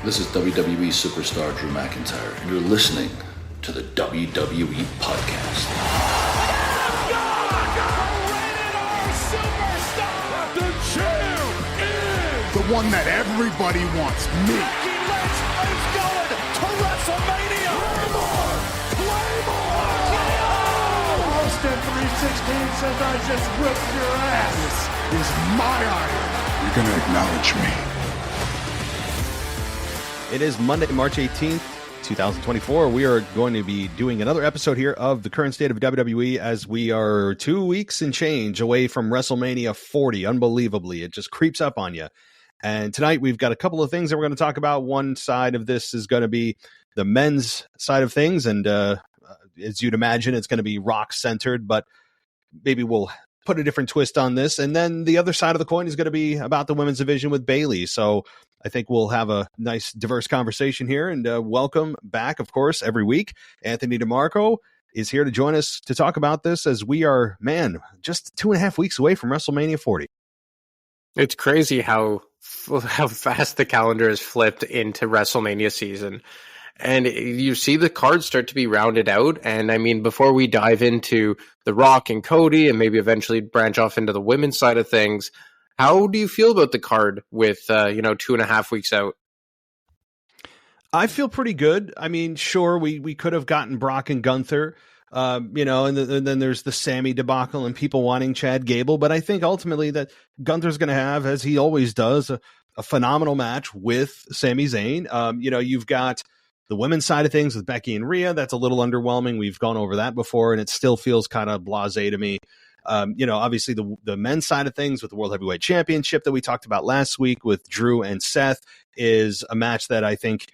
This is WWE superstar Drew McIntyre, and you're listening to the WWE Podcast. The champ is the one that everybody wants, me. Becky Lynch is going to WrestleMania. Claymore! Austin 316 says I just whipped your ass. This is my iron. You're going to acknowledge me. It is Monday, March 18th, 2024. We are going to be doing another episode here of the current state of WWE as we are 2 weeks and change away from WrestleMania 40. Unbelievably, it just creeps up on you. And tonight we've got a couple of things that we're going to talk about. One side of this is going to be the men's side of things. And as you'd imagine, it's going to be rock-centered, but maybe we'll put a different twist on this. And then the other side of the coin is going to be about the women's division with Bayley. So I think we'll have a nice, diverse conversation here. And welcome back, of course, every week. Anthony DeMarco is here to join us to talk about this as we are, just 2.5 weeks away from WrestleMania 40. It's crazy how fast the calendar has flipped into WrestleMania season. And you see the cards start to be rounded out. And I mean, before we dive into The Rock and Cody and maybe eventually branch off into the women's side of things, how do you feel about the card with, 2.5 weeks out? I feel pretty good. I mean, sure, we could have gotten Brock and Gunther, and then there's the Sammy debacle and people wanting Chad Gable. But I think ultimately that Gunther's going to have, as he always does, a phenomenal match with Sami Zayn. You've got the women's side of things with Becky and Rhea. That's a little underwhelming. We've gone over that before, and it still feels kind of blasé to me. Obviously the men's side of things with the World Heavyweight Championship that we talked about last week with Drew and Seth is a match that I think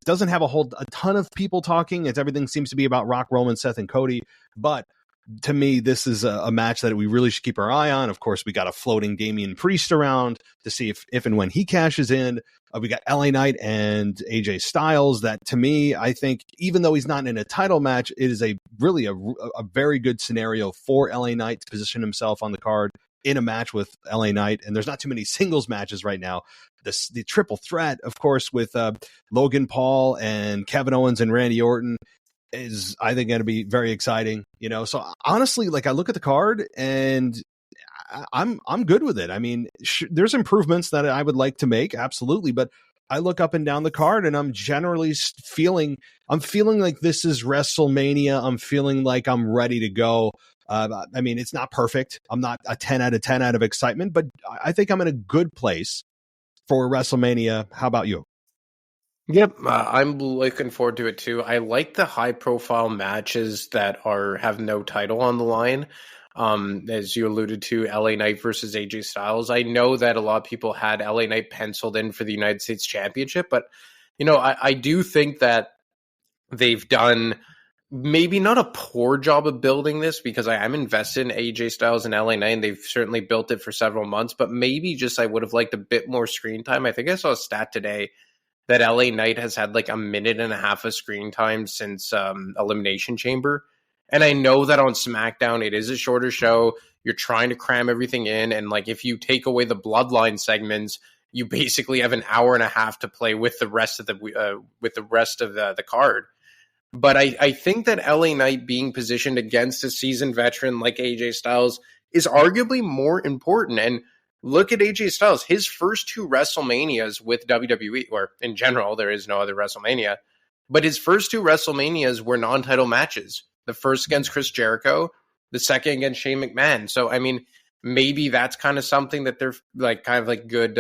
doesn't have a ton of people talking. Everything seems to be about Rock, Roman, Seth, and Cody. But to me, this is a match that we really should keep our eye on. Of course, we got a floating Damian Priest around to see if and when he cashes in. We got LA Knight and AJ Styles. That to me, I think, even though he's not in a title match, it is really a very good scenario for LA Knight to position himself on the card in a match with LA Knight. And there's not too many singles matches right now. The triple threat, of course, with Logan Paul and Kevin Owens and Randy Orton is, I think, going to be very exciting. So honestly, I look at the card and I'm good with it. I mean, there's improvements that I would like to make, absolutely, but I look up and down the card and I'm generally feeling like this is WrestleMania. I'm feeling like I'm ready to go. I mean, it's not perfect. I'm not a 10 out of 10 out of excitement, but I think I'm in a good place for WrestleMania. How about you? Yep, I'm looking forward to it too. I like the high-profile matches that have no title on the line. As you alluded to, LA Knight versus AJ Styles. I know that a lot of people had LA Knight penciled in for the United States Championship, but I do think that they've done maybe not a poor job of building this, because I am invested in AJ Styles and LA Knight, and they've certainly built it for several months, but maybe just I would have liked a bit more screen time. I think I saw a stat today that LA Knight has had like 1.5 minutes of screen time since Elimination Chamber. And I know that on SmackDown, it is a shorter show. You're trying to cram everything in. And if you take away the Bloodline segments, you basically have 1.5 hours to play with the rest of the card. But I think that LA Knight being positioned against a seasoned veteran like AJ Styles is arguably more important. And look at AJ Styles. His first 2 WrestleManias with WWE, or in general, there is no other WrestleMania, but his first 2 WrestleManias were non-title matches. The first against Chris Jericho, the second against Shane McMahon. So, I mean, maybe that's kind of something that they're good,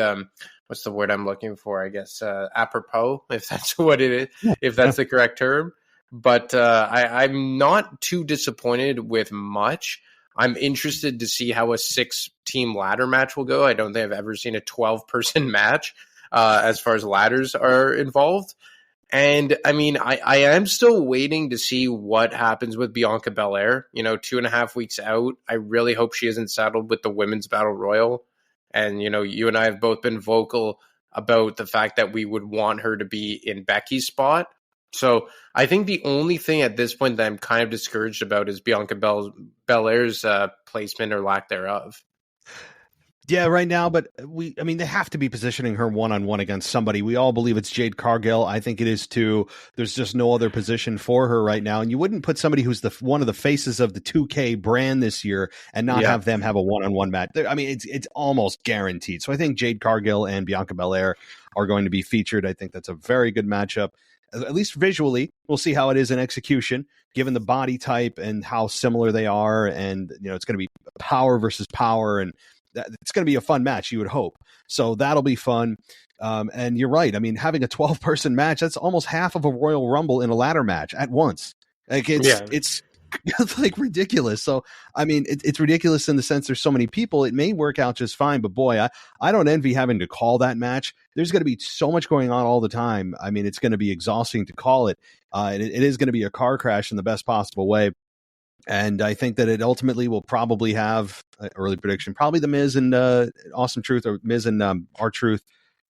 what's the word I'm looking for? I guess apropos, if that's what it is, if that's the correct term. But I'm not too disappointed with much. I'm interested to see how a 6-team ladder match will go. I don't think I've ever seen a 12-person match as far as ladders are involved. And I mean, I am still waiting to see what happens with Bianca Belair. 2.5 weeks out. I really hope she isn't saddled with the Women's Battle Royal. And, you and I have both been vocal about the fact that we would want her to be in Becky's spot. So I think the only thing at this point that I'm kind of discouraged about is Bianca Belair's placement or lack thereof. Yeah, right now, but they have to be positioning her one-on-one against somebody. We all believe it's Jade Cargill. I think it is too. There's just no other position for her right now. And you wouldn't put somebody who's one of the faces of the 2K brand this year and not have them have a one-on-one match. I mean, it's almost guaranteed. So I think Jade Cargill and Bianca Belair are going to be featured. I think that's a very good matchup, at least visually. We'll see how it is in execution, given the body type and how similar they are. And, it's going to be power versus power, and it's going to be a fun match, you would hope. So that'll be fun. And you're right. I mean, having a 12-person match, that's almost half of a Royal Rumble in a ladder match at once. Like it's like ridiculous. So, I mean, it's ridiculous in the sense there's so many people. It may work out just fine, but boy, I don't envy having to call that match. There's going to be so much going on all the time. I mean, it's going to be exhausting to call it. And it is going to be a car crash in the best possible way. And I think that it ultimately will probably have an early prediction, probably the Miz and Awesome Truth, or Miz and R-Truth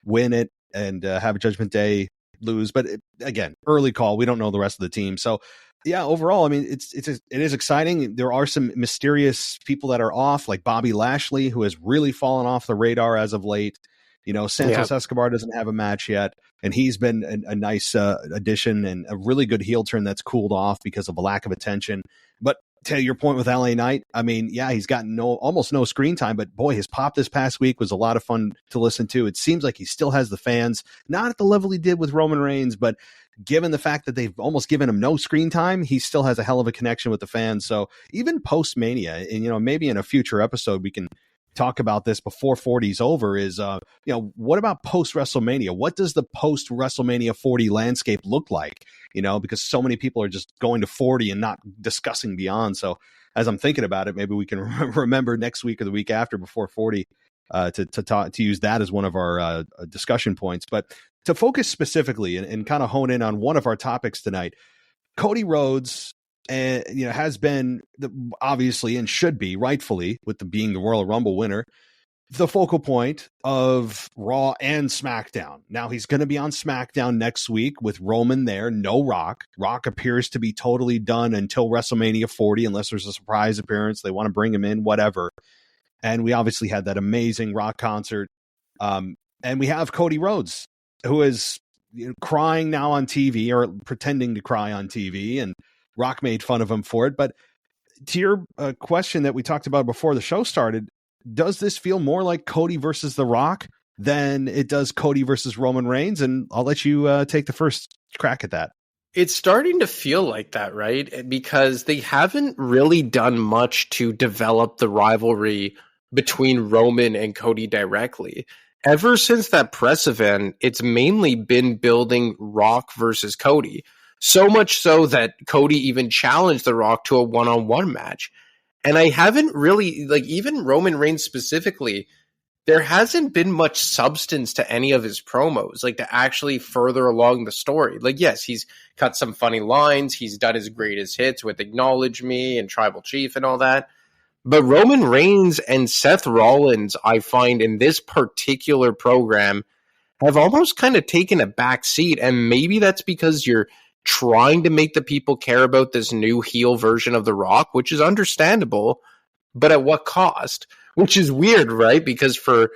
win it and have a Judgment Day lose. But again, early call. We don't know the rest of the team. So yeah, overall, I mean, it is exciting. There are some mysterious people that are off, like Bobby Lashley, who has really fallen off the radar as of late. Santos Escobar doesn't have a match yet, and he's been a nice addition and a really good heel turn that's cooled off because of a lack of attention. But to your point with LA Knight, I mean, yeah, he's gotten almost no screen time, but boy, his pop this past week was a lot of fun to listen to. It seems like he still has the fans, not at the level he did with Roman Reigns, but given the fact that they've almost given him no screen time, he still has a hell of a connection with the fans. So even post Mania, and maybe in a future episode we can talk about this before 40 is over, is what about post WrestleMania? What does the post WrestleMania 40 landscape look like? Because so many people are just going to 40 and not discussing beyond. So as I'm thinking about it, maybe we can remember next week or the week after before 40 to use that as one of our discussion points. But to focus specifically and kind of hone in on one of our topics tonight, Cody Rhodes has been obviously, and should be rightfully, with being the Royal Rumble winner, the focal point of Raw and SmackDown. Now he's going to be on SmackDown next week with Roman there, no Rock. Rock appears to be totally done until WrestleMania 40, unless there's a surprise appearance. They want to bring him in, whatever. And we obviously had that amazing Rock concert. And we have Cody Rhodes, who is crying now on TV, or pretending to cry on TV, and Rock made fun of him for it. But to your question that we talked about before the show started, does this feel more like Cody versus The Rock than it does Cody versus Roman Reigns? And I'll let you take the first crack at that. It's starting to feel like that, right? Because they haven't really done much to develop the rivalry between Roman and Cody directly. Ever since that press event, it's mainly been building Rock versus Cody. So much so that Cody even challenged The Rock to a one-on-one match. And I haven't really, even Roman Reigns specifically, there hasn't been much substance to any of his promos, to actually further along the story. Yes, he's cut some funny lines. He's done his greatest hits with Acknowledge Me and Tribal Chief and all that. But Roman Reigns and Seth Rollins, I find in this particular program, have almost kind of taken a back seat. And maybe that's because you're trying to make the people care about this new heel version of The Rock, which is understandable, but at what cost? Which is weird, right? Because for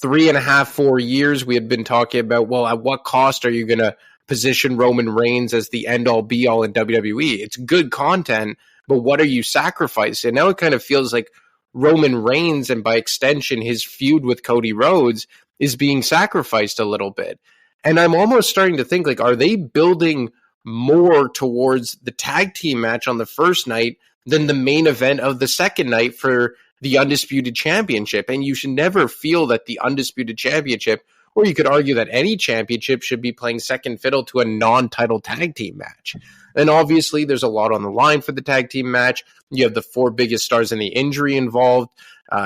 3.5, 4 years, we had been talking about, well, at what cost are you going to position Roman Reigns as the end-all, be-all in WWE? It's good content, but what are you sacrificing? Now it kind of feels like Roman Reigns, and by extension, his feud with Cody Rhodes, is being sacrificed a little bit. And I'm almost starting to think, are they building more towards the tag team match on the first night than the main event of the second night for the Undisputed Championship? And you should never feel that the Undisputed Championship, or you could argue that any championship, should be playing second fiddle to a non-title tag team match. And obviously there's a lot on the line for the tag team match. You have the 4 biggest stars in the injury involved.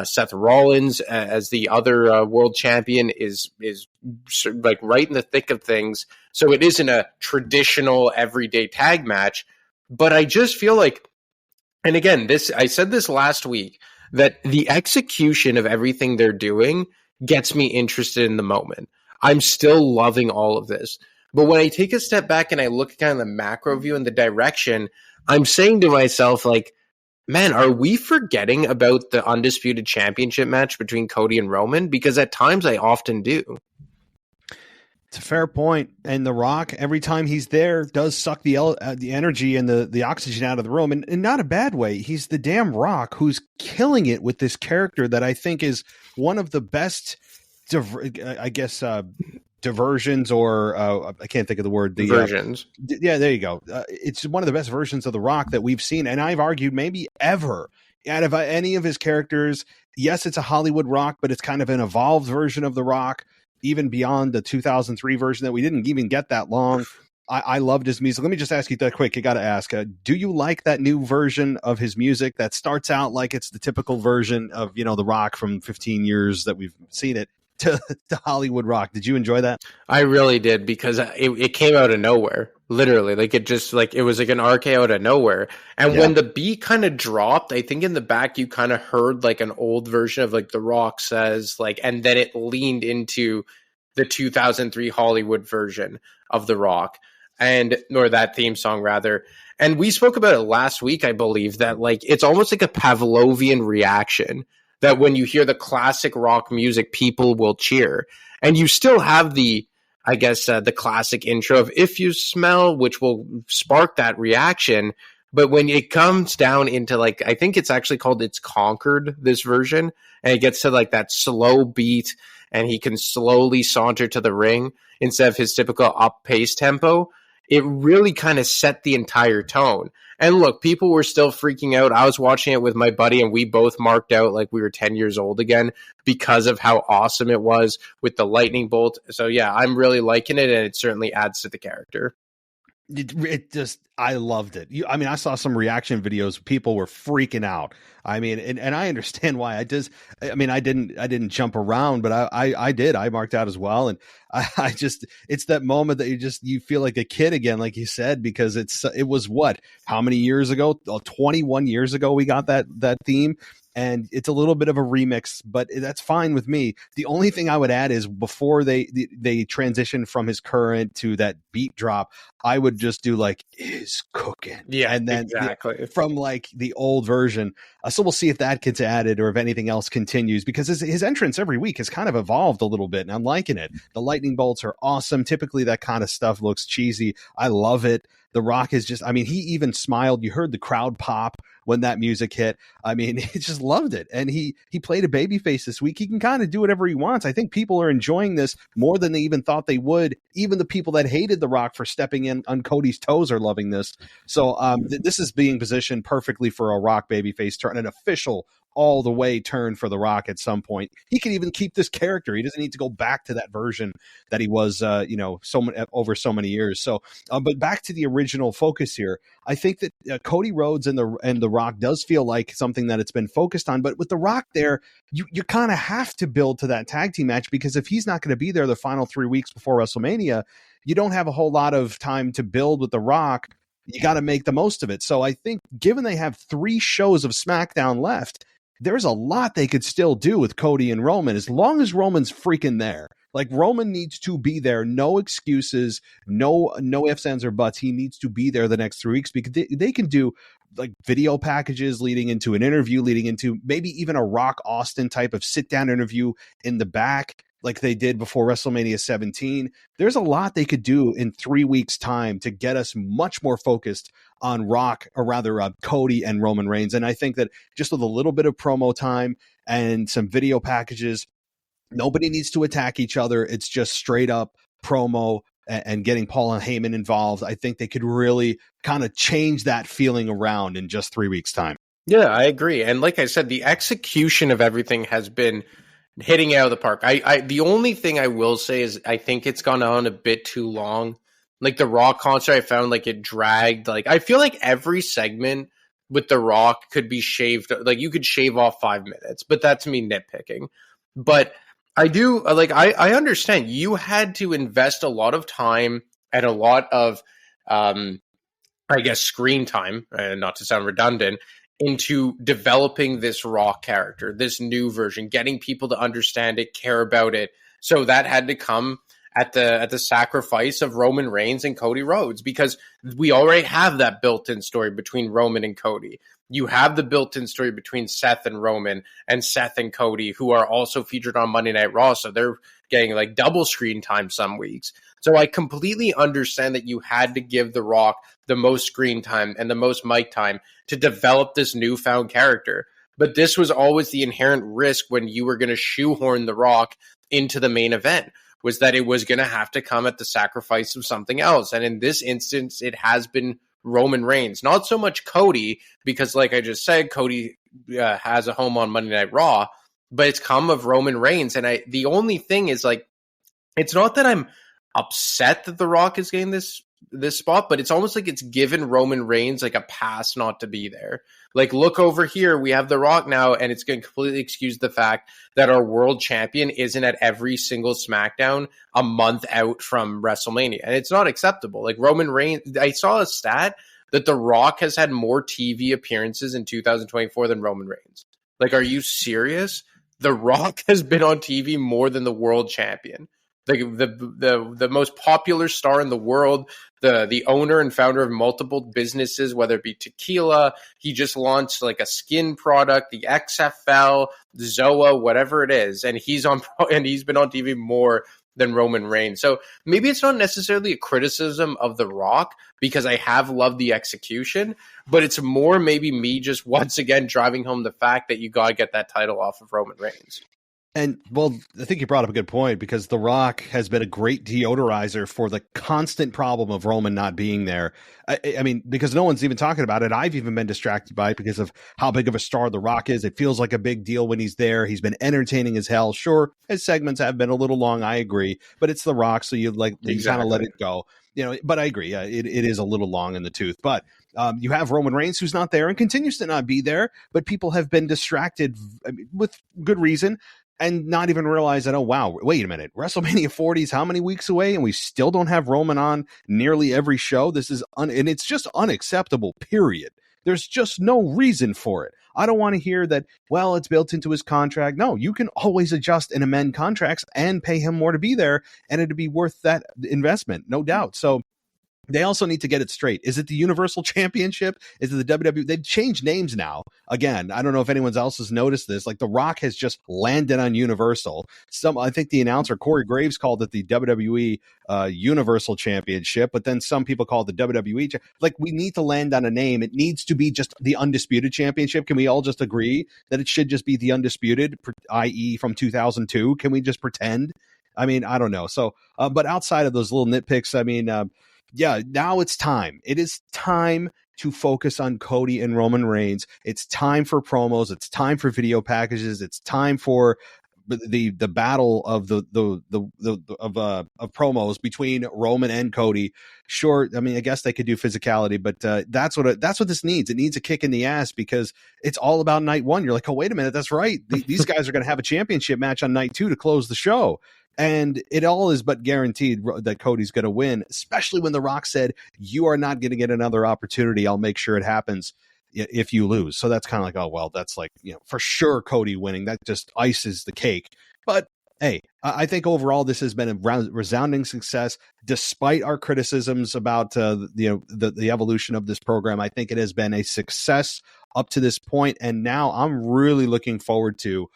Seth Rollins, as the other world champion, is right in the thick of things. So it isn't a traditional everyday tag match. But I just feel like, and again, I said this last week, that the execution of everything they're doing gets me interested in the moment. I'm still loving all of this. But when I take a step back and I look at kind of the macro view and the direction, I'm saying to myself, man, are we forgetting about the Undisputed Championship match between Cody and Roman? Because at times I often do. It's a fair point. And The Rock, every time he's there, does suck the energy and the oxygen out of the room, and not a bad way. He's the damn Rock who's killing it with this character that I think is one of the best, diversions, or I can't think of the word. Versions. Yeah, there you go. It's one of the best versions of The Rock that we've seen, and I've argued maybe ever out of any of his characters. Yes, it's a Hollywood Rock, but it's kind of an evolved version of The Rock, even beyond the 2003 version that we didn't even get that long. I loved his music. Let me just ask you that quick. I got to ask, do you like that new version of his music that starts out like it's the typical version of, The Rock from 15 years that we've seen it to Hollywood Rock? Did you enjoy that? I really did, because it came out of nowhere. Literally, it was like an RKO out of nowhere. And when the beat kind of dropped, I think in the back you kind of heard like an old version of like The Rock says, like, and then it leaned into the 2003 Hollywood version of The Rock, or that theme song rather. And we spoke about it last week, I believe, that like it's almost like a Pavlovian reaction, that when you hear the classic Rock music, people will cheer. And you still have the classic intro of If You Smell, which will spark that reaction. But when it comes down into like, I think it's actually called It's Conquered, this version, and it gets to like that slow beat, and he can slowly saunter to the ring instead of his typical up pace tempo, it really kind of set the entire tone. And look, people were still freaking out. I was watching it with my buddy, and we both marked out like we were 10 years old again because of how awesome it was with the lightning bolt. So yeah, I'm really liking it, and it certainly adds to the character. I loved it. I saw some reaction videos. People were freaking out. And I understand why. I didn't jump around, but I did. I marked out as well. And I just, it's that moment that you feel like a kid again, like you said, because it was how many years ago? 21 years ago, we got that theme. And it's a little bit of a remix, but that's fine with me. The only thing I would add is before they transition from his current to that beat drop, I would just do like is cooking. Yeah, and then exactly from like the old version. So we'll see if that gets added or if anything else continues, because his entrance every week has kind of evolved a little bit, and I'm liking it. The lightning bolts are awesome. Typically that kind of stuff looks cheesy. I love it. The Rock is just, he even smiled. You heard the crowd pop when that music hit. He just loved it. And he played a babyface this week. He can kind of do whatever he wants. I think people are enjoying this more than they even thought they would. Even the people that hated The Rock for stepping in on Cody's toes are loving this. So this is being positioned perfectly for a Rock babyface turn, an official all the way turn for The Rock at some point. He can even keep this character. He doesn't need to go back to that version that he was, over so many years. So, but back to the original focus here. I think that Cody Rhodes and the Rock does feel like something that it's been focused on. But with The Rock there, you kind of have to build to that tag team match, because if he's not going to be there the final 3 weeks before WrestleMania, you don't have a whole lot of time to build with The Rock. You got to make the most of it. So I think given they have 3 shows of SmackDown left, there's a lot they could still do with Cody and Roman, as long as Roman's freaking there. Like, Roman needs to be there. No excuses, no ifs, ands, or buts. He needs to be there the next 3 weeks, because they can do like video packages leading into an interview, leading into maybe even a Rock Austin type of sit-down interview in the back, like they did before WrestleMania 17. There's a lot they could do in 3 weeks' time to get us much more focused on Cody and Roman Reigns. And I think that just with a little bit of promo time and some video packages, nobody needs to attack each other. It's just straight up promo and getting Paul and Heyman involved. I think they could really kind of change that feeling around in just 3 weeks' time. Yeah, I agree. And like I said, the execution of everything has been hitting out of the park. The only thing I will say is I think it's gone on a bit too long. Like the Rock concert, I found like it dragged. Like I feel like every segment with the Rock could be shaved. Like you could shave off 5 minutes, but that's me nitpicking. But I do I understand you had to invest a lot of time and a lot of, screen time, not to sound redundant, into developing this Rock character, this new version, getting people to understand it, care about it. So that had to come at the sacrifice of Roman Reigns and Cody Rhodes, because we already have that built-in story between Roman and Cody. You have the built-in story between Seth and Roman and Seth and Cody, who are also featured on Monday Night Raw, so they're getting like double screen time some weeks. So I completely understand that you had to give The Rock the most screen time and the most mic time to develop this newfound character. But this was always the inherent risk when you were going to shoehorn The Rock into the main event, was that it was going to have to come at the sacrifice of something else. And in this instance, it has been Roman Reigns, not so much Cody, because like I just said, Cody has a home on Monday Night Raw, but it's come of Roman Reigns. And the only thing is, like, it's not that I'm upset that The Rock is getting this spot, but it's almost like it's given Roman Reigns like a pass not to be there. Like, look over here, we have The Rock now, and it's going to completely excuse the fact that our world champion isn't at every single SmackDown a month out from WrestleMania. And it's not acceptable. Like, Roman Reigns, I saw a stat that The Rock has had more TV appearances in 2024 than Roman Reigns. Like, are you serious? The Rock has been on TV more than the world champion. The most popular star in the world, the owner and founder of multiple businesses, whether it be tequila, he just launched like a skin product, the XFL, Zoa, whatever it is, and he's been on TV more than Roman Reigns. So maybe it's not necessarily a criticism of The Rock, because I have loved the execution, but it's more maybe me just once again driving home the fact that you got to get that title off of Roman Reigns. And, well, I think you brought up a good point, because The Rock has been a great deodorizer for the constant problem of Roman not being there. I mean, because no one's even talking about it. I've even been distracted by it because of how big of a star The Rock is. It feels like a big deal when he's there. He's been entertaining as hell. Sure, his segments have been a little long, I agree, but it's The Rock, so you kind of let it go. But I agree. It is a little long in the tooth. But you have Roman Reigns, who's not there and continues to not be there, but people have been distracted with good reason, and not even realize that, oh, wow, wait a minute, WrestleMania 40 is how many weeks away, and we still don't have Roman on nearly every show? This is, and it's just unacceptable, period. There's just no reason for it. I don't want to hear that, well, it's built into his contract. No, you can always adjust and amend contracts and pay him more to be there, and it'd be worth that investment, no doubt. So they also need to get it straight. Is it the Universal Championship? Is it the WWE? They've changed names now. Again, I don't know if anyone else has noticed this. Like, The Rock has just landed on Universal. I think the announcer, Corey Graves, called it the WWE Universal Championship, but then some people call it the WWE. Like, we need to land on a name. It needs to be just the Undisputed Championship. Can we all just agree that it should just be the Undisputed, i.e. from 2002? Can we just pretend? I mean, I don't know. So, but outside of those little nitpicks, I mean, yeah, now it's time. It is time to focus on Cody and Roman Reigns. It's time for promos. It's time for video packages. It's time for the battle of the promos between Roman and Cody. Sure, I mean, I guess they could do physicality, but that's what this needs. It needs a kick in the ass, because it's all about night one. You're like, oh, wait a minute, that's right. These guys are going to have a championship match on night two to close the show. And it all is but guaranteed that Cody's going to win, especially when The Rock said, you are not going to get another opportunity. I'll make sure it happens if you lose. So that's kind of like, oh, well, that's like, for sure Cody winning. That just ices the cake. But hey, I think overall this has been a resounding success, despite our criticisms about the evolution of this program. I think it has been a success up to this point, and now I'm really looking forward to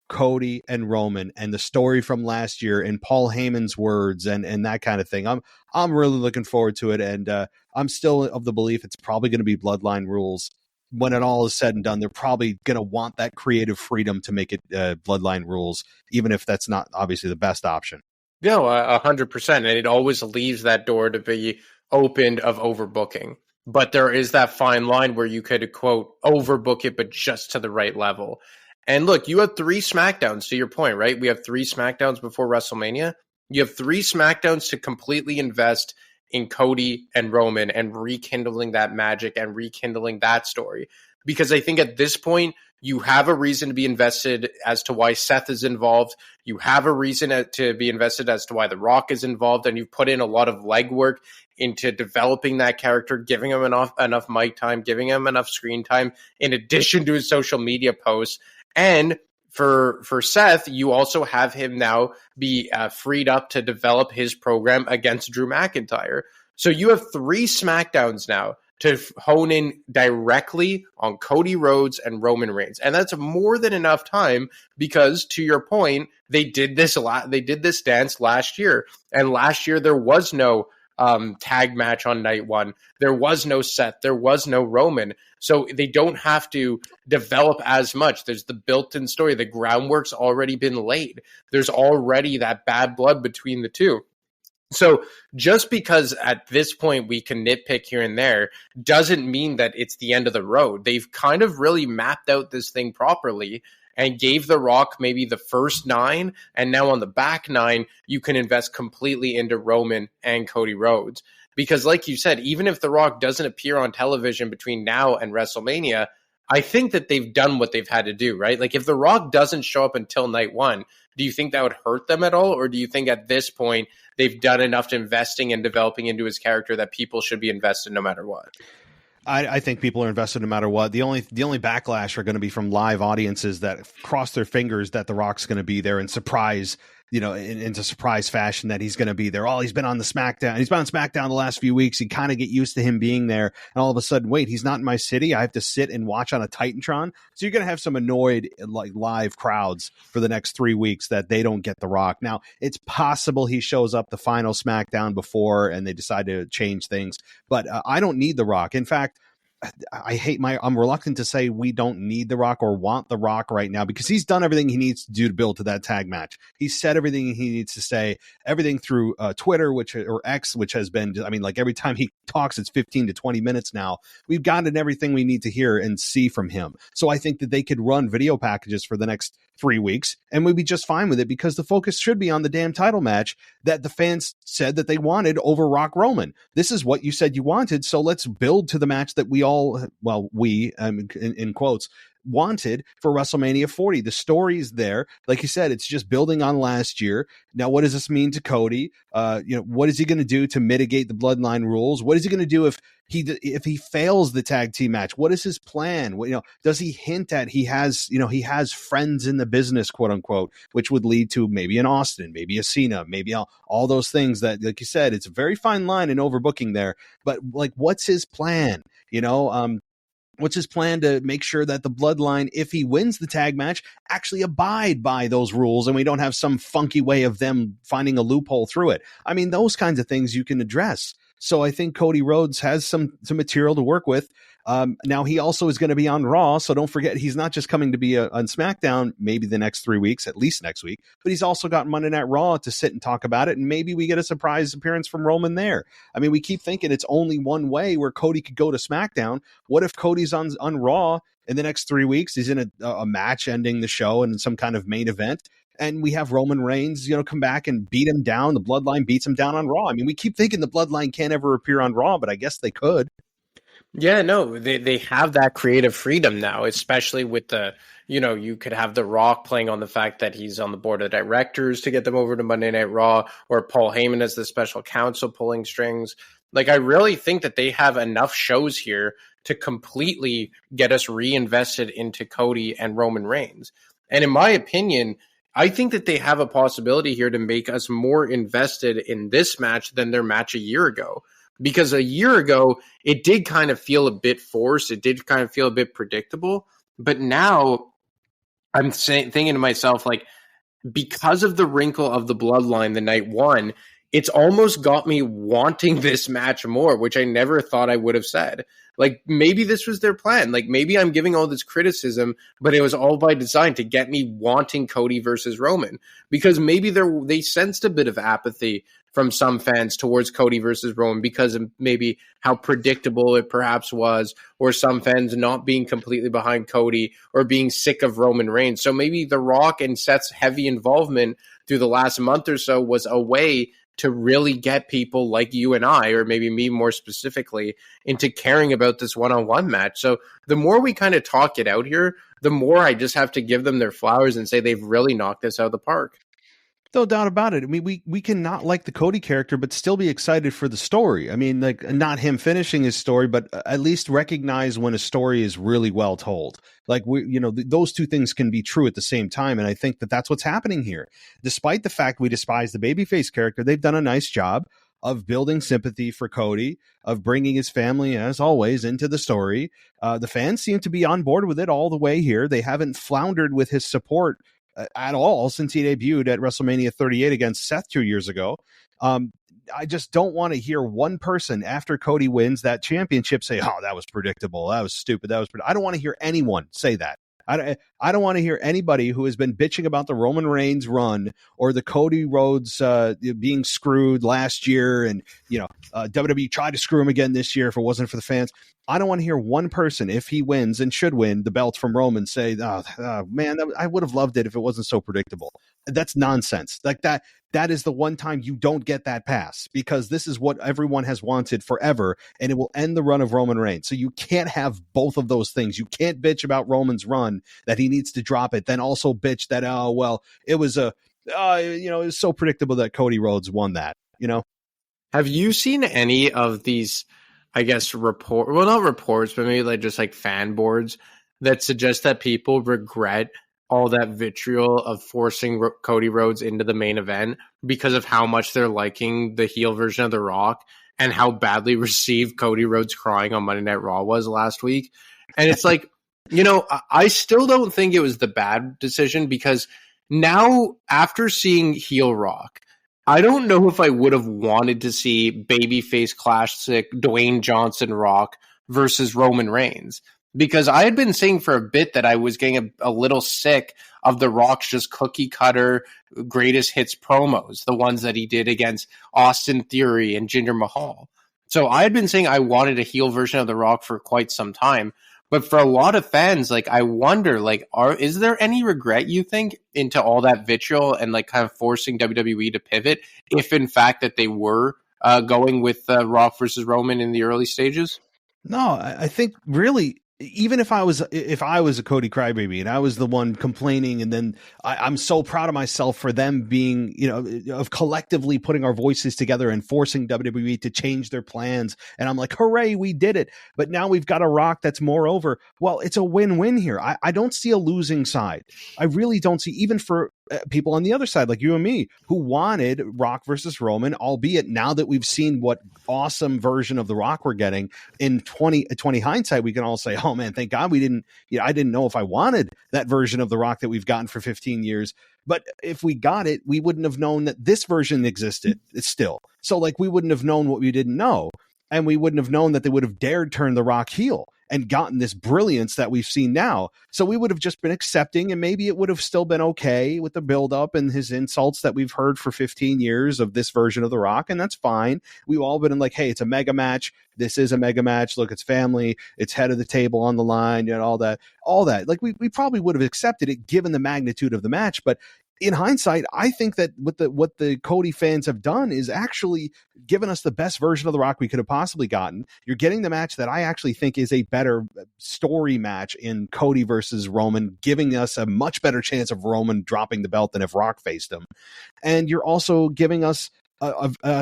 Cody and Roman and the story from last year and Paul Heyman's words and that kind of thing. I'm really looking forward to it, and I'm still of the belief it's probably going to be Bloodline rules. When it all is said and done, they're probably going to want that creative freedom to make it Bloodline rules, even if that's not obviously the best option. No, 100%. And it always leaves that door to be opened of overbooking. But there is that fine line where you could, quote, overbook it, but just to the right level. And look, you have 3 SmackDowns, to your point, right? We have 3 SmackDowns before WrestleMania. You have 3 SmackDowns to completely invest in Cody and Roman and rekindling that magic and rekindling that story. Because I think at this point, you have a reason to be invested as to why Seth is involved. You have a reason to be invested as to why The Rock is involved. And you've put in a lot of legwork into developing that character, giving him enough mic time, giving him enough screen time, in addition to his social media posts. And for Seth, you also have him now be freed up to develop his program against Drew McIntyre. So you have 3 SmackDowns now to hone in directly on Cody Rhodes and Roman Reigns. And that's more than enough time because, to your point, they did this dance last year. And last year there was no tag match on night one. There was no Seth. There was no Roman. So they don't have to develop as much. There's the built-in story. The groundwork's already been laid. There's already that bad blood between the two. So just because at this point we can nitpick here and there doesn't mean that it's the end of the road. They've kind of really mapped out this thing properly and gave The Rock maybe the first 9, and now on the back 9, you can invest completely into Roman and Cody Rhodes. Because like you said, even if The Rock doesn't appear on television between now and WrestleMania, I think that they've done what they've had to do, right? Like if The Rock doesn't show up until night one, do you think that would hurt them at all? Or do you think at this point they've done enough to investing and developing into his character that people should be invested no matter what? I think people are invested no matter what. The only backlash are going to be from live audiences that cross their fingers that The Rock's going to be there and surprise, into surprise fashion that he's going to be there. Oh, he's been on SmackDown. He's been on SmackDown the last few weeks. You kind of get used to him being there. And all of a sudden, wait, he's not in my city. I have to sit and watch on a Titantron. So you're going to have some annoyed live crowds for the next 3 weeks that they don't get The Rock. Now, it's possible he shows up the final SmackDown before and they decide to change things. But I don't need The Rock. In fact, I'm reluctant to say we don't need The Rock or want The Rock right now because he's done everything he needs to do to build to that tag match. He said everything he needs to say, everything through Twitter, or X, which has been, every time he talks, it's 15 to 20 minutes now. We've gotten everything we need to hear and see from him. So I think that they could run video packages for the next 3 weeks and we'd be just fine with it because the focus should be on the damn title match that the fans said that they wanted over Rock Roman. This is what you said you wanted. So let's build to the match that we in quotes, wanted for WrestleMania 40. The story's there. Like you said, it's just building on last year. Now, what does this mean to Cody? What is he going to do to mitigate the bloodline rules? What is he going to do if he fails the tag team match? What is his plan? Does he hint at he has friends in the business, quote unquote, which would lead to maybe an Austin, maybe a Cena, maybe all those things that, like you said, it's a very fine line in overbooking there. But what's his plan? What's his plan to make sure that the bloodline, if he wins the tag match, actually abide by those rules and we don't have some funky way of them finding a loophole through it? I mean, those kinds of things you can address. So I think Cody Rhodes has some material to work with. Now he also is going to be on Raw, so don't forget he's not just coming to be on SmackDown maybe the next 3 weeks, at least next week, but he's also got Monday Night Raw to sit and talk about it, and maybe we get a surprise appearance from Roman there. I mean, we keep thinking it's only one way where Cody could go to SmackDown. What if Cody's on Raw in the next 3 weeks? He's in a match ending the show and some kind of main event. And we have Roman Reigns, come back and beat him down. The Bloodline beats him down on Raw. I mean, we keep thinking the Bloodline can't ever appear on Raw, but I guess they could. Yeah, no, they have that creative freedom now, especially with the, you could have The Rock playing on the fact that he's on the board of directors to get them over to Monday Night Raw, or Paul Heyman as the special counsel pulling strings. I really think that they have enough shows here to completely get us reinvested into Cody and Roman Reigns. And in my opinion, I think that they have a possibility here to make us more invested in this match than their match a year ago. Because a year ago, it did kind of feel a bit forced. It did kind of feel a bit predictable. But now I'm thinking to myself, because of the wrinkle of the bloodline the night one, it's almost got me wanting this match more, which I never thought I would have said. Maybe this was their plan. Maybe I'm giving all this criticism, but it was all by design to get me wanting Cody versus Roman. Because maybe they sensed a bit of apathy from some fans towards Cody versus Roman because of maybe how predictable it perhaps was, or some fans not being completely behind Cody or being sick of Roman Reigns. So maybe The Rock and Seth's heavy involvement through the last month or so was a way to really get people like you and I, or maybe me more specifically, into caring about this one-on-one match. So the more we kind of talk it out here, the more I just have to give them their flowers and say they've really knocked this out of the park. No doubt about it. I mean, we can not like the Cody character, but still be excited for the story. I mean, not him finishing his story, but at least recognize when a story is really well told. Those two things can be true at the same time. And I think that that's what's happening here. Despite the fact we despise the babyface character, they've done a nice job of building sympathy for Cody, of bringing his family, as always, into the story. The fans seem to be on board with it all the way here. They haven't floundered with his support at all since he debuted at WrestleMania 38 against Seth 2 years ago. I just don't want to hear one person after Cody wins that championship say, "Oh, that was predictable. That was stupid. I don't want to hear anyone say that. I don't want to hear anybody who has been bitching about the Roman Reigns run or the Cody Rhodes being screwed last year, and WWE tried to screw him again this year if it wasn't for the fans. I don't want to hear one person, if he wins and should win the belt from Roman, say, "Oh man, I would have loved it if it wasn't so predictable." That's nonsense. Like that. That is the one time you don't get that pass, because this is what everyone has wanted forever, and it will end the run of Roman Reigns. So you can't have both of those things. You can't bitch about Roman's run that he needs to drop it, then also bitch that, it was it was so predictable that Cody Rhodes won that. Have you seen any of these, I guess, not reports, but maybe like just like fan boards that suggest that people regret all that vitriol of forcing Cody Rhodes into the main event because of how much they're liking the heel version of The Rock and how badly received Cody Rhodes crying on Monday Night Raw was last week? And it's like, I still don't think it was the bad decision, because now, after seeing heel Rock, I don't know if I would have wanted to see babyface classic Dwayne Johnson Rock versus Roman Reigns. Because I had been saying for a bit that I was getting a little sick of The Rock's just cookie cutter greatest hits promos, the ones that he did against Austin Theory and Jinder Mahal. So I had been saying I wanted a heel version of The Rock for quite some time. But for a lot of fans, like, I wonder, like, is there any regret, you think, into all that vitriol and like kind of forcing WWE to pivot, if in fact that they were going with Rock versus Roman in the early stages? No, I think really, even if I was a Cody crybaby and I was the one complaining, and then I'm so proud of myself for them being, of collectively putting our voices together and forcing WWE to change their plans. And I'm like, hooray, we did it. But now we've got a Rock that's more over. Well, it's a win-win here. I don't see a losing side. I really don't see, even for people on the other side like you and me who wanted Rock versus Roman, albeit now that we've seen what awesome version of The Rock we're getting in 2020 hindsight, we can all say, oh man, thank God we didn't, I didn't know if I wanted that version of The Rock that we've gotten for 15 years. But if we got it, we wouldn't have known that this version existed. It's still. So like, we wouldn't have known what we didn't know. And we wouldn't have known that they would have dared turn The Rock heel and gotten this brilliance that we've seen now. So we would have just been accepting, and maybe it would have still been okay with the buildup and his insults that we've heard for 15 years of this version of The Rock, and that's fine. We've all been like, hey, it's a mega match. This is a mega match. Look, it's family. It's head of the table on the line, all that. Like we probably would have accepted it given the magnitude of the match, but in hindsight, I think that what the Cody fans have done is actually given us the best version of The Rock we could have possibly gotten. You're getting the match that I actually think is a better story match in Cody versus Roman, giving us a much better chance of Roman dropping the belt than if Rock faced him. And you're also giving us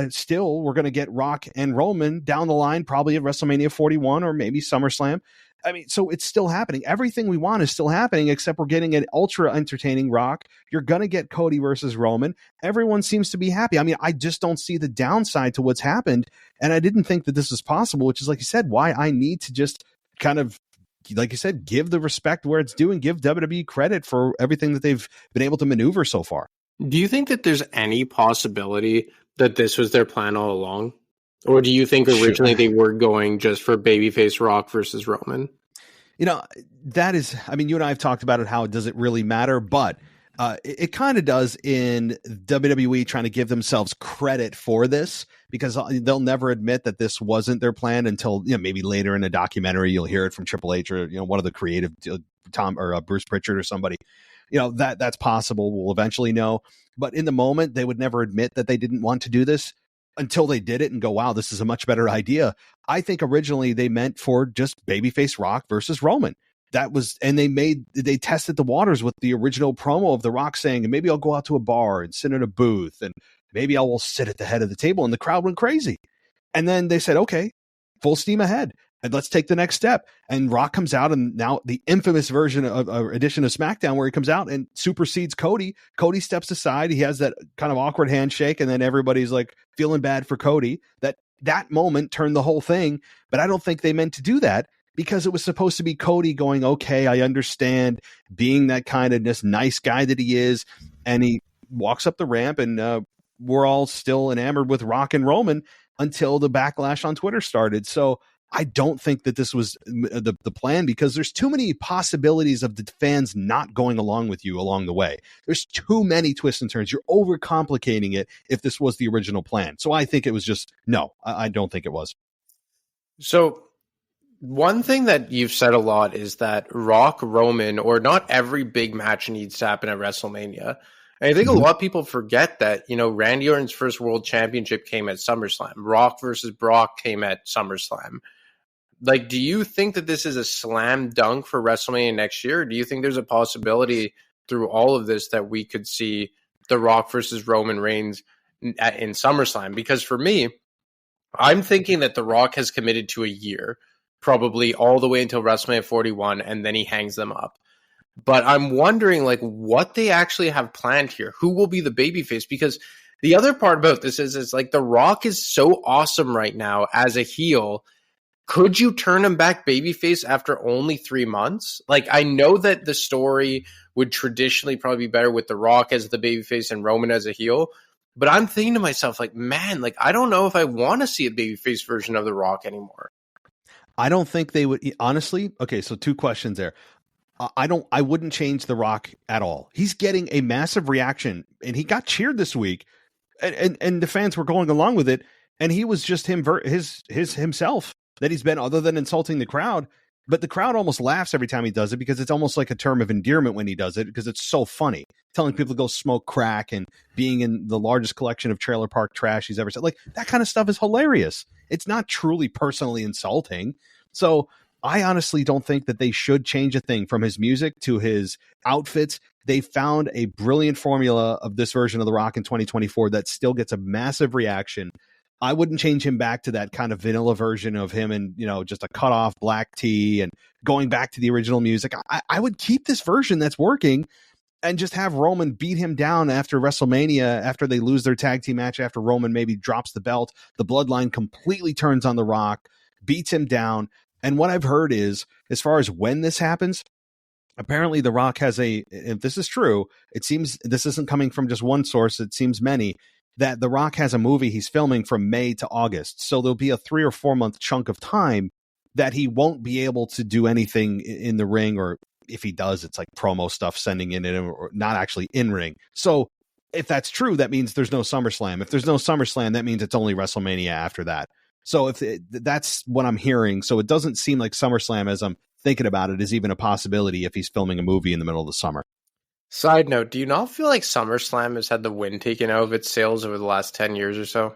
still, we're going to get Rock and Roman down the line, probably at WrestleMania 41 or maybe SummerSlam. I mean, so it's still happening. Everything we want is still happening, except we're getting an ultra entertaining Rock. You're going to get Cody versus Roman. Everyone seems to be happy. I mean, I just don't see the downside to what's happened. And I didn't think that this was possible, which is, like you said, why I need to just kind of, like you said, give the respect where it's due and give WWE credit for everything that they've been able to maneuver so far. Do you think that there's any possibility that this was their plan all along? Or do you think originally they were going just for babyface Rock versus Roman? That is, I mean, you and I have talked about it, how does it really matter? But it kind of does in WWE trying to give themselves credit for this, because they'll never admit that this wasn't their plan until, maybe later in a documentary, you'll hear it from Triple H or, one of the creative, Tom or Bruce Pritchard or somebody. That's possible. We'll eventually know. But in the moment, they would never admit that they didn't want to do this until they did it and go, wow, this is a much better idea. I think originally they meant for just babyface Rock versus Roman. That was, and they tested the waters with the original promo of The Rock saying, maybe I'll go out to a bar and sit in a booth and maybe I will sit at the head of the table, and the crowd went crazy. And then they said, okay, full steam ahead. and let's take the next step. And Rock comes out, and now the infamous version of edition of SmackDown where he comes out and supersedes Cody. Cody steps aside. He has that kind of awkward handshake, and then everybody's like feeling bad for Cody. That moment turned the whole thing, but I don't think they meant to do that, because it was supposed to be Cody going, okay, I understand, being that kind of this nice guy that he is. And he walks up the ramp, and we're all still enamored with Rock and Roman until the backlash on Twitter started. So I don't think that this was the plan, because there's too many possibilities of the fans not going along with you along the way. There's too many twists and turns. You're overcomplicating it if this was the original plan. So I think it was just, no, I don't think it was. So one thing that you've said a lot is that Rock, Roman, or not every big match needs to happen at WrestleMania. And I think a lot of people forget that, Randy Orton's first world championship came at SummerSlam. Rock versus Brock came at SummerSlam. Like, do you think that this is a slam dunk for WrestleMania next year? Or do you think there's a possibility through all of this that we could see The Rock versus Roman Reigns in SummerSlam? Because for me, I'm thinking that The Rock has committed to a year, probably all the way until WrestleMania 41, and then he hangs them up. But I'm wondering, what they actually have planned here. Who will be the babyface? Because the other part about this is The Rock is so awesome right now as a heel. Could you turn him back babyface after only 3 months? I know that the story would traditionally probably be better with The Rock as the babyface and Roman as a heel. But I'm thinking to myself, man, I don't know if I want to see a babyface version of The Rock anymore. I don't think they would, honestly. Okay, so 2 questions there. I wouldn't change The Rock at all. He's getting a massive reaction, and he got cheered this week, and the fans were going along with it, and he was just himself that he's been, other than insulting the crowd. But the crowd almost laughs every time he does it, because it's almost like a term of endearment when he does it, because it's so funny, telling people to go smoke crack and being in the largest collection of trailer park trash he's ever said. That kind of stuff is hilarious. It's not truly personally insulting. So I honestly don't think that they should change a thing, from his music to his outfits. They found a brilliant formula of this version of The Rock in 2024 that still gets a massive reaction. I wouldn't change him back to that kind of vanilla version of him and, just a cut off black tee and going back to the original music. I would keep this version that's working and just have Roman beat him down after WrestleMania, after they lose their tag team match, after Roman maybe drops the belt. The bloodline completely turns on The Rock, beats him down. And what I've heard is, as far as when this happens, apparently The Rock has if this is true, it seems this isn't coming from just one source, it seems many, that The Rock has a movie he's filming from May to August. So there'll be a 3 or 4 month chunk of time that he won't be able to do anything in the ring, or if he does, it's promo stuff sending in or not actually in ring. So if that's true, that means there's no SummerSlam. If there's no SummerSlam, that means it's only WrestleMania after that. So that's what I'm hearing. So it doesn't seem like SummerSlam, as I'm thinking about it, is even a possibility if he's filming a movie in the middle of the summer. Side note, do you not feel like SummerSlam has had the wind taken out of its sails over the last 10 years or so?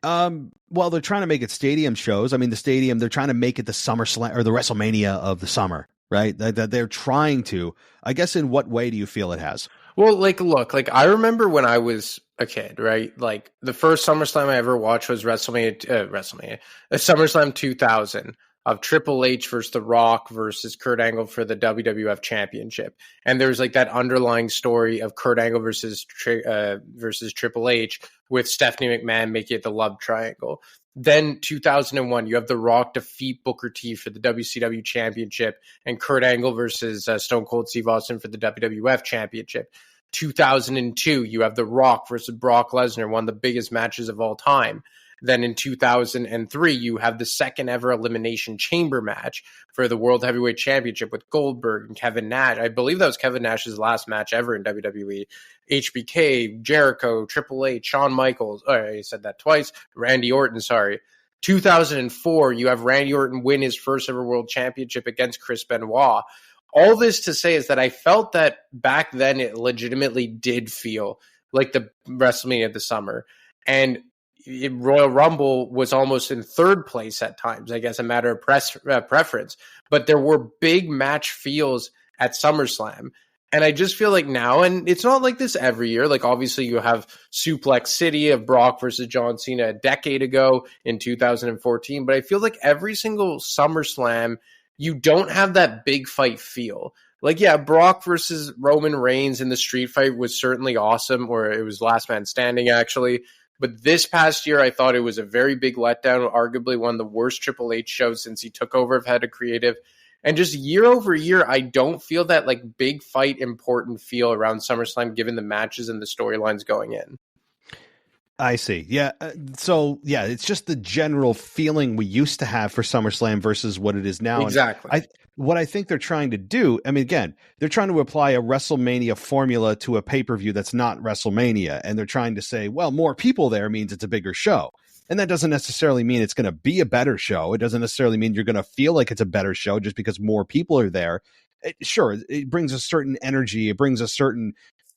Well, they're trying to make it stadium shows. I mean, the stadium, they're trying to make it the SummerSlam or the WrestleMania of the summer, right? That they're trying to. I guess, in what way do you feel it has? Well, look, I remember when I was a kid, right? The first SummerSlam I ever watched was SummerSlam 2000 of Triple H versus The Rock versus Kurt Angle for the WWF Championship. And there's that underlying story of Kurt Angle versus Triple H, with Stephanie McMahon making it the love triangle. Then 2001, you have The Rock defeat Booker T for the WCW Championship, and Kurt Angle versus Stone Cold Steve Austin for the WWF Championship. 2002, you have The Rock versus Brock Lesnar, one of the biggest matches of all time. Then in 2003, you have the second ever Elimination Chamber match for the World Heavyweight Championship with Goldberg and Kevin Nash. I believe that was Kevin Nash's last match ever in WWE. HBK, Jericho, Triple H, Shawn Michaels. Oh, I said that twice. Randy Orton, sorry. 2004, you have Randy Orton win his first ever World Championship against Chris Benoit. All this to say is that I felt that back then it legitimately did feel like the WrestleMania of the summer. And Royal Rumble was almost in third place at times, I guess a matter of preference. But there were big match feels at SummerSlam. And I just feel like now, and it's not like this every year, like obviously you have Suplex City of Brock versus John Cena a decade ago in 2014, but I feel like every single SummerSlam, you don't have that big fight feel. Like, yeah, Brock versus Roman Reigns in the street fight was certainly awesome, or it was last man standing actually. But this past year, I thought it was a very big letdown, arguably one of the worst Triple H shows since he took over of head of creative. And just year over year, I don't feel that like big fight important feel around SummerSlam, given the matches and the storylines going in. I see. Yeah. So yeah, it's just the general feeling we used to have for SummerSlam versus what it is now. Exactly. What I think they're trying to do, I mean, again, they're trying to apply a WrestleMania formula to a pay-per-view that's not WrestleMania. And they're trying to say, well, more people there means it's a bigger show. And that doesn't necessarily mean it's going to be a better show. It doesn't necessarily mean you're going to feel like it's a better show just because more people are there. Sure, it brings a certain energy. It brings a certain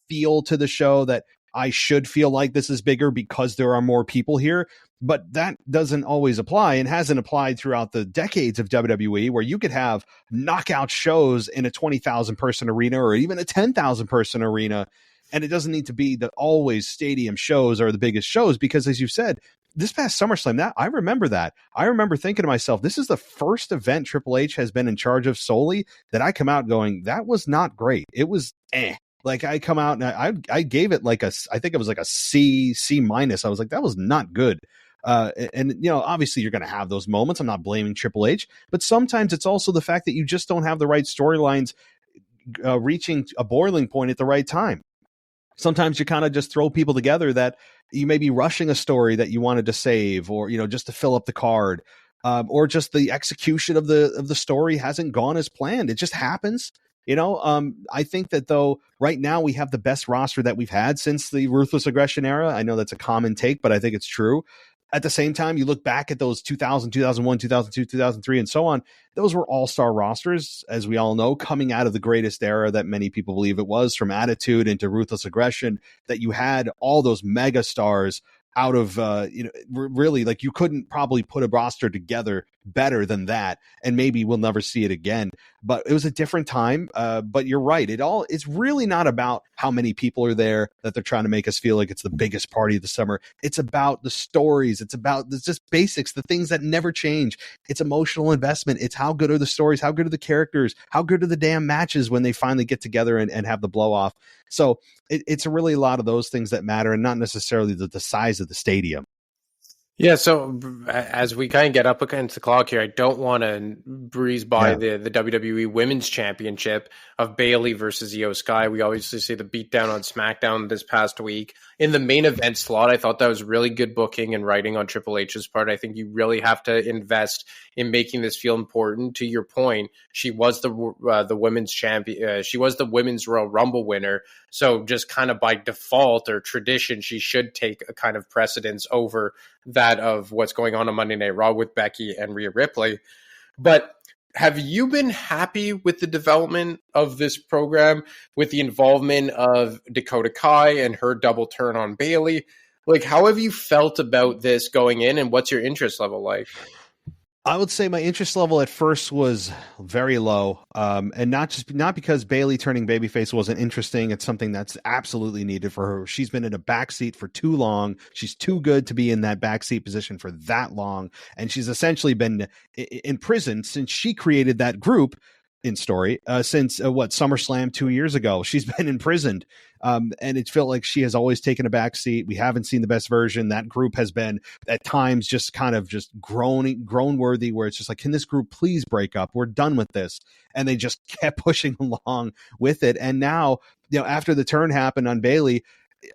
feel to the show that I should feel like this is bigger because there are more people here. But that doesn't always apply and hasn't applied throughout the decades of WWE, where you could have knockout shows in a 20,000 person arena or even a 10,000 person arena. And it doesn't need to be that always stadium shows are the biggest shows, because as you said, this past SummerSlam, I remember that. I remember thinking to myself, this is the first event Triple H has been in charge of solely that I come out going, that was not great. It was Like I come out and I gave it like I think it was like a C minus. I was like, that was not good. And you know, obviously you're going to have those moments. I'm not blaming Triple H, but sometimes it's also the fact that you just don't have the right storylines reaching a boiling point at the right time. Sometimes you kind of just throw people together that you may be rushing a story that you wanted to save, or, you know, just to fill up the card, or just the execution of the story hasn't gone as planned. It just happens. You know, I think that though right now we have the best roster that we've had since the Ruthless Aggression era. I know that's a common take, but I think it's true. At the same time, you look back at those 2000, 2001, 2002, 2003, and so on. Those were all-star rosters, as we all know, coming out of the greatest era that many people believe it was, from Attitude into Ruthless Aggression, that you had all those mega stars out of, really, like, you couldn't probably put a roster together better than that. And maybe we'll never see it again, but it was a different time. But you're right. It's really not about how many people are there that they're trying to make us feel like it's the biggest party of the summer. It's about the stories. It's about just basics, the things that never change. It's emotional investment. It's how good are the stories? How good are the characters? How good are the damn matches when they finally get together and have the blow off? So it's really a lot of those things that matter, and not necessarily the size of the stadium. Yeah, so as we kind of get up against the clock here, I don't want to breeze by the WWE Women's Championship of Bayley versus Io Sky. We obviously see the beatdown on SmackDown this past week. In the main event slot, I thought that was really good booking and writing on Triple H's part. I think you really have to invest in making this feel important. To your point, she was the women's champion. She was the women's Royal Rumble winner. So just kind of by default or tradition, she should take a kind of precedence over that of what's going on Monday Night Raw with Becky and Rhea Ripley. But have you been happy with the development of this program, with the involvement of Dakota Kai and her double turn on Bayley? Like, how have you felt about this going in, and what's your interest level like? I would say my interest level at first was very low, and not because Bayley turning babyface wasn't interesting. It's something that's absolutely needed for her. She's been in a backseat for too long. She's too good to be in that backseat position for that long, and she's essentially been in prison since she created that group in story since SummerSlam 2 years ago. She's been imprisoned, and it felt like she has always taken a back seat. We haven't seen the best version. That group has been at times just kind of just grown worthy, where it's just like, can this group please break up? We're done with this. And they just kept pushing along with it. And now, you know, after the turn happened on Bayley,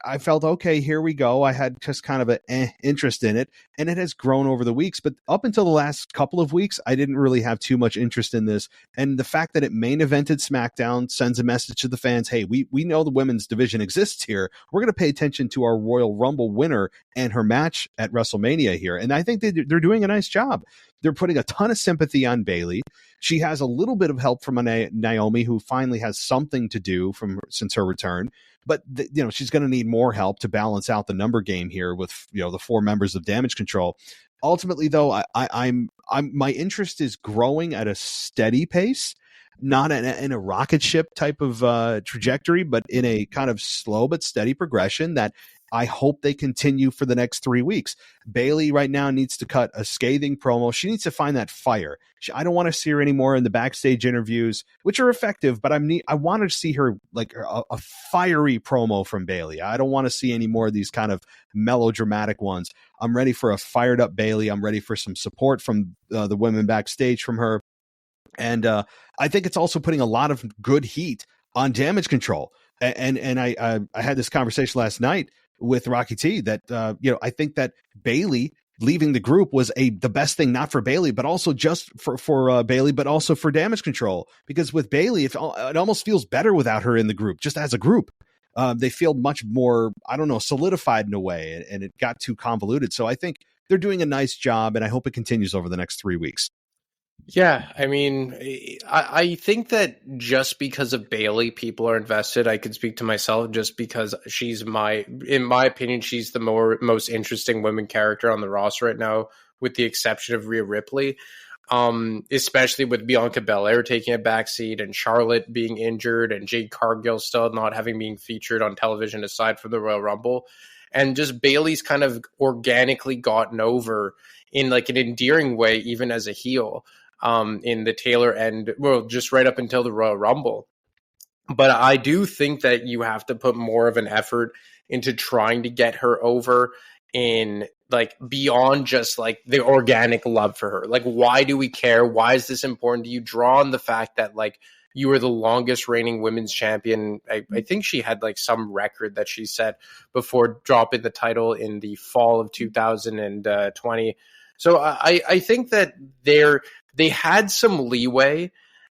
I felt, okay, here we go. I had just kind of an interest in it, and it has grown over the weeks. But up until the last couple of weeks, I didn't really have too much interest in this. And the fact that it main evented SmackDown sends a message to the fans, hey, we know the women's division exists here. We're going to pay attention to our Royal Rumble winner and her match at WrestleMania here. And I think they're doing a nice job. They're putting a ton of sympathy on Bayley. She has a little bit of help from Naomi, who finally has something to do since her return. But she's going to need more help to balance out the number game here with the 4 members of Damage Control. Ultimately, though, I'm my interest is growing at a steady pace. not in a rocket ship type of trajectory, but in a kind of slow but steady progression that I hope they continue for the next 3 weeks. Bayley right now needs to cut a scathing promo. She needs to find that fire. I don't want to see her anymore in the backstage interviews, which are effective, but I want to see her like a fiery promo from Bayley. I don't want to see any more of these kind of melodramatic ones. I'm ready for a fired up Bayley. I'm ready for some support from the women backstage from her. And I think it's also putting a lot of good heat on Damage Control. And I had this conversation last night with Rocky T that I think that Bayley leaving the group was the best thing, not for Bayley, but also just for Bayley, but also for Damage Control. Because with Bayley, it almost feels better without her in the group, just as a group. They feel much more, solidified in a way, and it got too convoluted. So I think they're doing a nice job, and I hope it continues over the next 3 weeks. Yeah, I mean, I think that just because of Bayley, people are invested. I could speak to myself just because in my opinion, she's the most interesting women character on the roster right now, with the exception of Rhea Ripley. Especially with Bianca Belair taking a backseat and Charlotte being injured and Jade Cargill still not having been featured on television aside from the Royal Rumble. And just Bayley's kind of organically gotten over in like an endearing way, even as a heel. In the Taylor end, well, just right up until the Royal Rumble. But I do think that you have to put more of an effort into trying to get her over in like beyond just like the organic love for her. Like, why do we care? Why is this important? Do you draw on the fact that like you were the longest reigning women's champion? I think she had like some record that she set before dropping the title in the fall of 2020. So I think that they had some leeway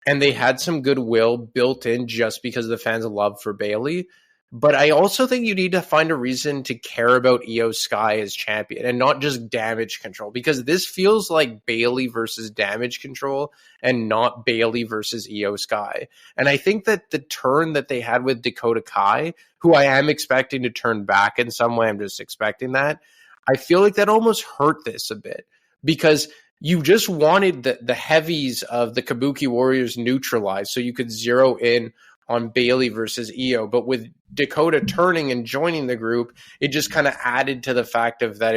and they had some goodwill built in just because of the fans' love for Bayley. But I also think you need to find a reason to care about Io Sky as champion and not just Damage Control, because this feels like Bayley versus Damage Control and not Bayley versus Io Sky. And I think that the turn that they had with Dakota Kai, who I am expecting to turn back in some way, I'm just expecting that, I feel like that almost hurt this a bit, because you just wanted the heavies of the Kabuki Warriors neutralized so you could zero in on Bayley versus Io. But with Dakota turning and joining the group, it just kind of added to the fact of that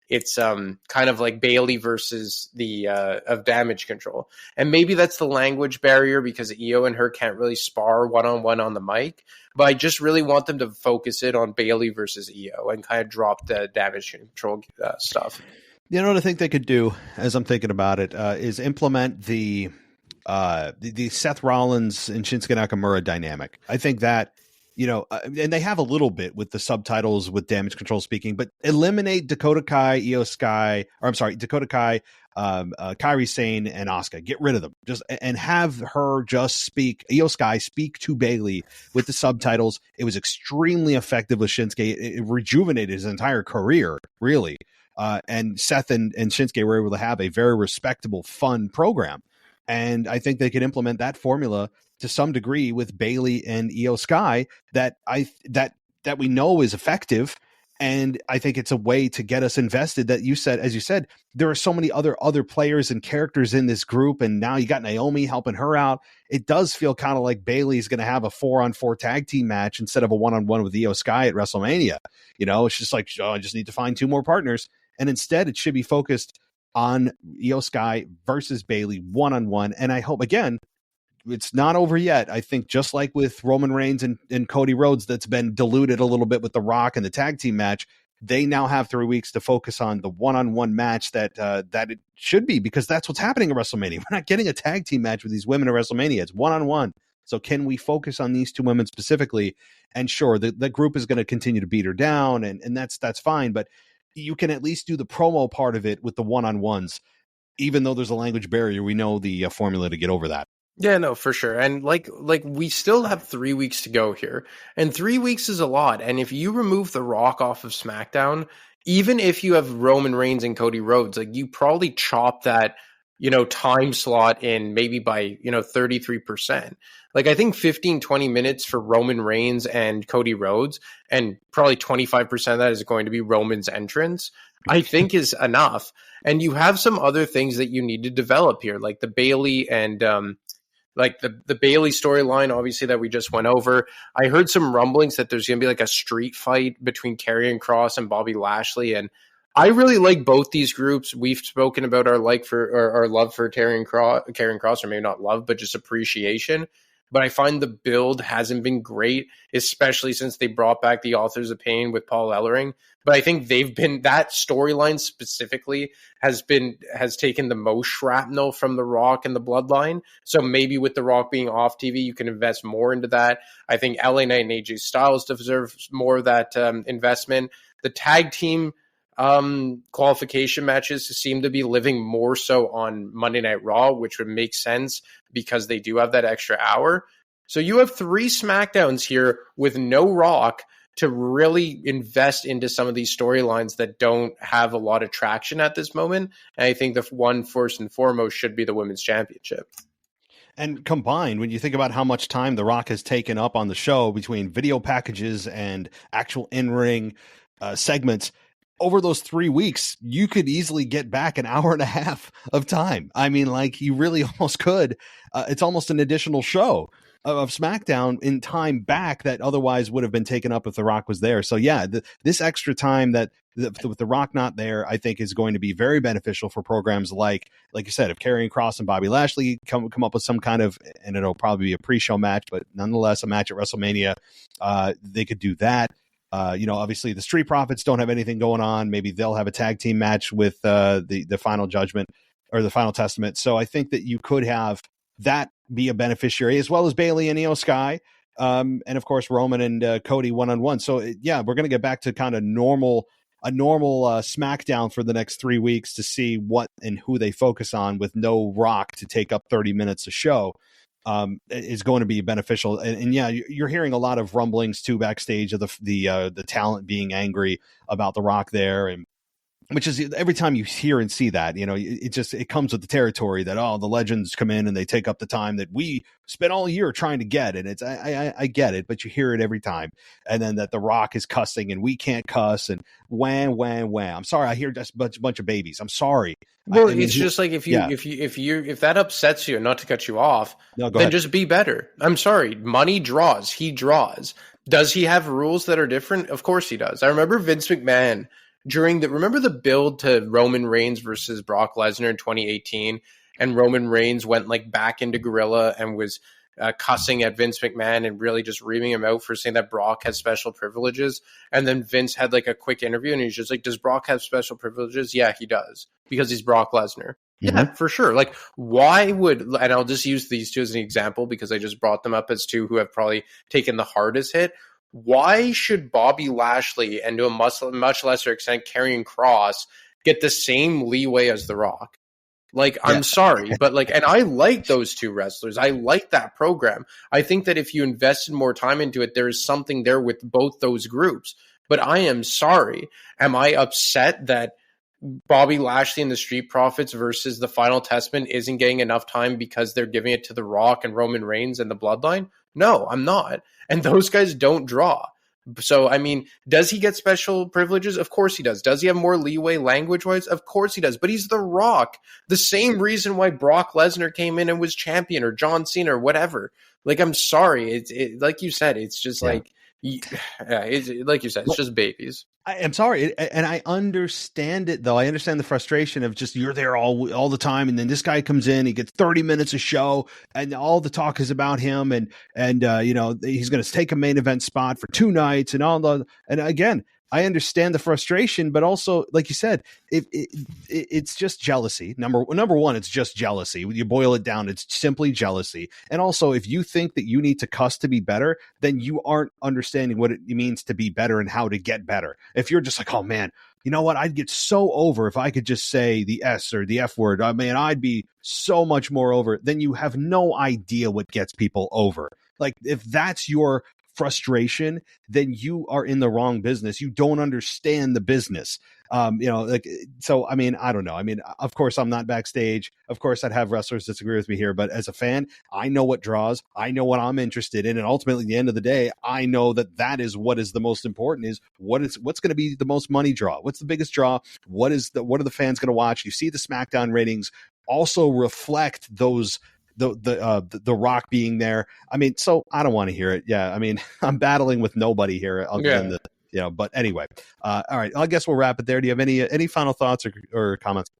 it's kind of like Bayley versus the of Damage Control. And maybe that's the language barrier because Io and her can't really spar one-on-one on the mic. But I just really want them to focus it on Bayley versus Io and kind of drop the Damage Control stuff. You know what I think they could do, as I'm thinking about it, is implement the Seth Rollins and Shinsuke Nakamura dynamic. I think that, and they have a little bit with the subtitles with Damage Control speaking, but eliminate Dakota Kai, Dakota Kai, Kairi Sane, and Asuka. Get rid of them. And have her just speak, Io Sky speak to Bayley with the subtitles. It was extremely effective with Shinsuke. It rejuvenated his entire career, really. And Seth and Shinsuke were able to have a very respectable, fun program. And I think they could implement that formula to some degree with Bayley and Io Sky that we know is effective. And I think it's a way to get us invested that as you said, there are so many other players and characters in this group. And now you got Naomi helping her out. It does feel kind of like Bayley's going to have a 4-on-4 tag team match instead of a 1-on-1 with Io Sky at WrestleMania. It's just like, I just need to find 2 more partners. And instead it should be focused on Io Sky versus Bayley 1-on-1. And I hope, again, it's not over yet. I think just like with Roman Reigns and Cody Rhodes, that's been diluted a little bit with The Rock and the tag team match. They now have 3 weeks to focus on the 1-on-1 match that it should be, because that's what's happening at WrestleMania. We're not getting a tag team match with these women at WrestleMania. It's 1-on-1. So can we focus on these 2 women specifically? And sure, the group is going to continue to beat her down, and that's fine. But you can at least do the promo part of it with the 1-on-1s, even though there's a language barrier. We know the formula to get over that. Yeah, no, for sure. And like we still have 3 weeks to go here, and 3 weeks is a lot. And if you remove The Rock off of SmackDown, even if you have Roman Reigns and Cody Rhodes, like you probably chop that, time slot in maybe by, 33%. Like I think 15-20 minutes for Roman Reigns and Cody Rhodes, and probably 25% of that is going to be Roman's entrance, I think is enough. And you have some other things that you need to develop here, like the Bayley and Like the Bayley storyline, obviously, that we just went over. I heard some rumblings that there's going to be like a street fight between Karrion Kross and Bobby Lashley, and I really like both these groups. We've spoken about our our love for Karrion Kross, or maybe not love, but just appreciation. But I find the build hasn't been great, especially since they brought back the Authors of Pain with Paul Ellering. But I think that storyline specifically has taken the most shrapnel from The Rock and the Bloodline. So maybe with The Rock being off TV, you can invest more into that. I think LA Knight and AJ Styles deserve more of that investment. The tag team qualification matches seem to be living more so on Monday Night Raw, which would make sense because they do have that extra hour. So you have 3 SmackDowns here with no Rock to really invest into some of these storylines that don't have a lot of traction at this moment. And I think the one first and foremost should be the Women's Championship. And combined, when you think about how much time The Rock has taken up on the show between video packages and actual in-ring segments, over those 3 weeks, you could easily get back an hour and a half of time. I mean, like, you really almost could. It's almost an additional show of SmackDown in time back that otherwise would have been taken up if The Rock was there. So yeah, this extra time that with The Rock not there, I think is going to be very beneficial for programs like you said, if Karrion Kross and Bobby Lashley come up with some kind of, and it'll probably be a pre-show match, but nonetheless a match at WrestleMania, they could do that. Obviously the Street Profits don't have anything going on. Maybe they'll have a tag team match with the Final Judgment or the Final Testament. So I think that you could have that be a beneficiary, as well as Bayley and Io Sky, and of course Roman and Cody one-on-one. So yeah, we're going to get back to kind of a normal SmackDown for the next 3 weeks to see what and who they focus on, with no Rock to take up 30 minutes a show. Is going to be beneficial. And yeah, you're hearing a lot of rumblings too backstage of the talent being angry about The Rock there, and which is, every time you hear and see that, it comes with the territory that, the legends come in and they take up the time that we spent all year trying to get. And it's, I get it, but you hear it every time. And then that The Rock is cussing and we can't cuss, and wham. I'm sorry. I hear just a bunch of babies. I'm sorry. Well, it's just like, if that upsets you, and not to cut you off, then ahead. Just be better. I'm sorry. Money draws. He draws. Does he have rules that are different? Of course he does. I remember Vince McMahon remember the build to Roman Reigns versus Brock Lesnar in 2018, and Roman Reigns went like back into Gorilla and was cussing at Vince McMahon and really just reaming him out for saying that Brock has special privileges. And then Vince had like a quick interview and he's just like, does Brock have special privileges? Yeah, he does, because he's Brock Lesnar. Mm-hmm. Yeah, for sure. Like, why would, and I'll just use these two as an example because I just brought them up as two who have probably taken the hardest hit. Why should Bobby Lashley, and to a much lesser extent Karrion Kross, get the same leeway as The Rock? Like, I'm sorry, but like, and I like those two wrestlers. I like that program. I think that if you invested more time into it, there is something there with both those groups. But I am sorry. Am I upset that Bobby Lashley and the Street Profits versus the Final Testament isn't getting enough time because they're giving it to The Rock and Roman Reigns and the Bloodline? No, I'm not. And those guys don't draw. So, I mean, does he get special privileges? Of course he does. Does he have more leeway language-wise? Of course he does. But he's The Rock. The same reason why Brock Lesnar came in and was champion, or John Cena, or whatever. Like, I'm sorry. Like you said, it's just like, like you said, it's just babies. I'm sorry, and I understand it, though. I understand the frustration of just, you're there all the time, and then this guy comes in, he gets 30 minutes a show, and all the talk is about him, and he's going to take a main event spot for 2 nights, and again, I understand the frustration, but also, like you said, it's just jealousy. Number one, it's just jealousy. When you boil it down, it's simply jealousy. And also, if you think that you need to cuss to be better, then you aren't understanding what it means to be better and how to get better. If you're just like, oh man, you know what? I'd get so over if I could just say the S or the F word. I mean, I'd be so much more over. Then you have no idea what gets people over. Like, if that's your frustration, then you are in the wrong business. You don't understand the business. So, I mean, I don't know. I mean, of course I'm not backstage. Of course I'd have wrestlers disagree with me here, but as a fan, I know what draws, I know what I'm interested in. And ultimately at the end of the day, I know that is what is the most important, is what's going to be the most money draw. What's the biggest draw? What are the fans going to watch? You see the SmackDown ratings also reflect those the Rock being there. I mean, so I don't want to hear it. Yeah, I mean, I'm battling with nobody here other than the, you know. But anyway, all right. I guess we'll wrap it there. Do you have any final thoughts or comments?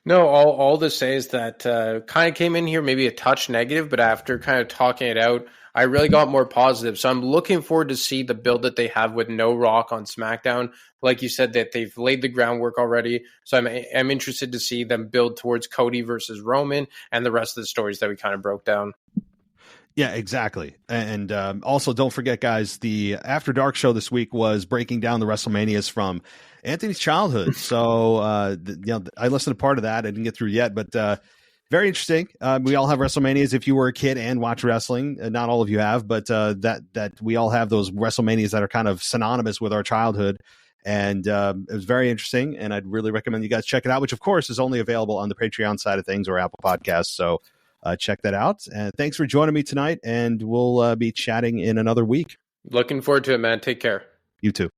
No, all to say is that kind of came in here maybe a touch negative, but after kind of talking it out, I really got more positive. So I'm looking forward to see the build that they have with no Rock on SmackDown. Like you said, that they've laid the groundwork already. So I'm interested to see them build towards Cody versus Roman and the rest of the stories that we kind of broke down. Yeah, exactly. And also, don't forget, guys, the After Dark show this week was breaking down the WrestleManias from Anthony's childhood. So, I listened to part of that. I didn't get through yet, but very interesting. We all have WrestleManias if you were a kid and watch wrestling. Not all of you have, but that we all have those WrestleManias that are kind of synonymous with our childhood. And it was very interesting, and I'd really recommend you guys check it out, which, of course, is only available on the Patreon side of things or Apple Podcasts. So check that out. And thanks for joining me tonight, and we'll be chatting in another week. Looking forward to it, man. Take care. You too.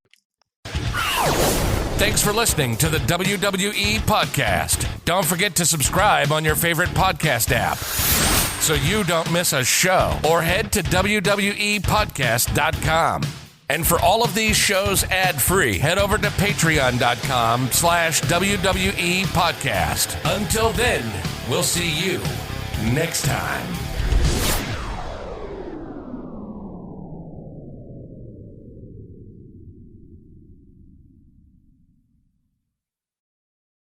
Thanks for listening to the WWE Podcast. Don't forget to subscribe on your favorite podcast app so you don't miss a show, or head to WWEpodcast.com. And for all of these shows ad-free, head over to patreon.com/WWE Podcast. Until then, we'll see you next time.